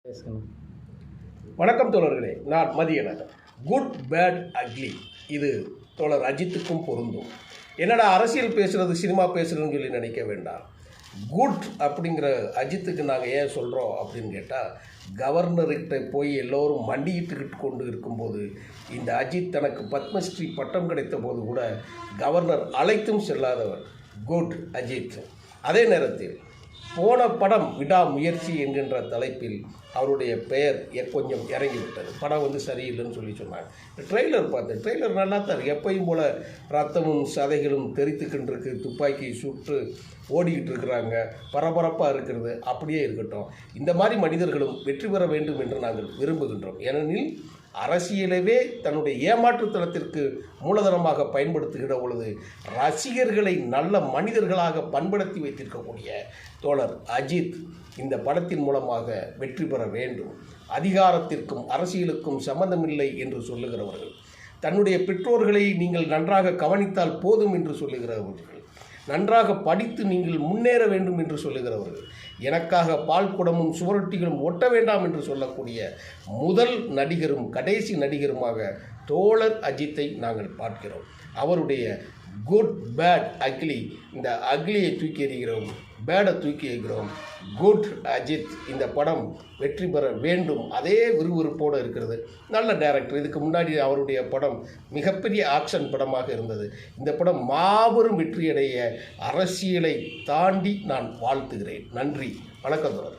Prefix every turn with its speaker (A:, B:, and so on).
A: பேசணும்.
B: வணக்கம் தோழர்களே, நான் மதியன். குட் பேட் அக்லி இது தோழர் அஜித்துக்கும் பொருந்தும். என்னடா அரசியல் பேசுகிறது சினிமா பேசுகிறதுன்னு சொல்லி நினைக்க வேண்டாம். குட் அப்படிங்கிற அஜித்துக்கு நாங்கள் ஏன் சொல்கிறோம் அப்படின்னு கேட்டால், கவர்னர்கிட்ட போய் எல்லோரும் மண்டியிட்டுக்கிட்டு கொண்டு இருக்கும்போது இந்த அஜித் தனக்கு பத்மஸ்ரீ பட்டம் கிடைத்த போது கூட கவர்னர் அழைத்தும் செல்லாதவர் குட் அஜித். அதே நேரத்தில் போன படம் விடாமுயற்சி என்கின்ற தலைப்பில் அவருடைய பெயர் கொஞ்சம் இறங்கிவிட்டது. படம் சரியில்லைன்னு சொல்லி சொன்னாங்க. ட்ரெய்லர் பார்த்தேன். ட்ரெய்லர் நல்லா தான் எப்பயும் போல் ரத்தமும் சதைகளும் தெரித்துக்கின்றிருக்கு, துப்பாக்கி சுட்டு ஓடிக்கிட்டு இருக்கிறாங்க, பரபரப்பாக இருக்கிறது. அப்படியே இருக்கட்டும். இந்த மாதிரி மனிதர்களும் வெற்றி பெற வேண்டும் என்று நாங்கள் விரும்புகின்றோம். ஏனெனில் அரசியலவே தன்னுடைய ஏமாற்றுத்தனத்திற்கு மூலதனமாக பயன்படுத்துகிற பொழுது ரசிகர்களை நல்ல மனிதர்களாக பண்படுத்தி வைத்திருக்கக்கூடிய தோழர் அஜித் இந்த படத்தின் மூலமாக வெற்றி பெற வேண்டும். அதிகாரத்திற்கும் அரசியலுக்கும் சம்பந்தமில்லை என்று சொல்லுகிறவர்கள், தன்னுடைய பெற்றோர்களை நீங்கள் நன்றாக கவனித்தால் போதும் என்று சொல்லுகிறவர்கள், நன்றாக படித்து நீங்கள் முன்னேற வேண்டும் என்று சொல்லுகிறவர்கள், எனக்காக பால் குடமும் சுவரொட்டிகளும் ஒட்ட வேண்டாம் என்று சொல்லக்கூடிய முதல் நடிகரும் கடைசி நடிகருமாக தோழர் அஜித்தை நாங்கள் பார்க்கிறோம். அவருடைய குட் பேட் அக்லி, இந்த அக்லியை தூக்கி எறிகிறோம், பேடை தூக்கி எறிகிறோம். குட் அஜித் இந்த படம் வெற்றி பெற வேண்டும். அதே விறுவிறுப்போடு இருக்கிறது. நல்ல டைரக்டர். இதுக்கு முன்னாடி அவருடைய படம் மிகப்பெரிய ஆக்ஷன் படமாக இருந்தது. இந்த படம் மாபெரும் வெற்றியடைய அரசியலை தாண்டி நான் வாழ்த்துகிறேன். நன்றி, வணக்கம் தொடர்.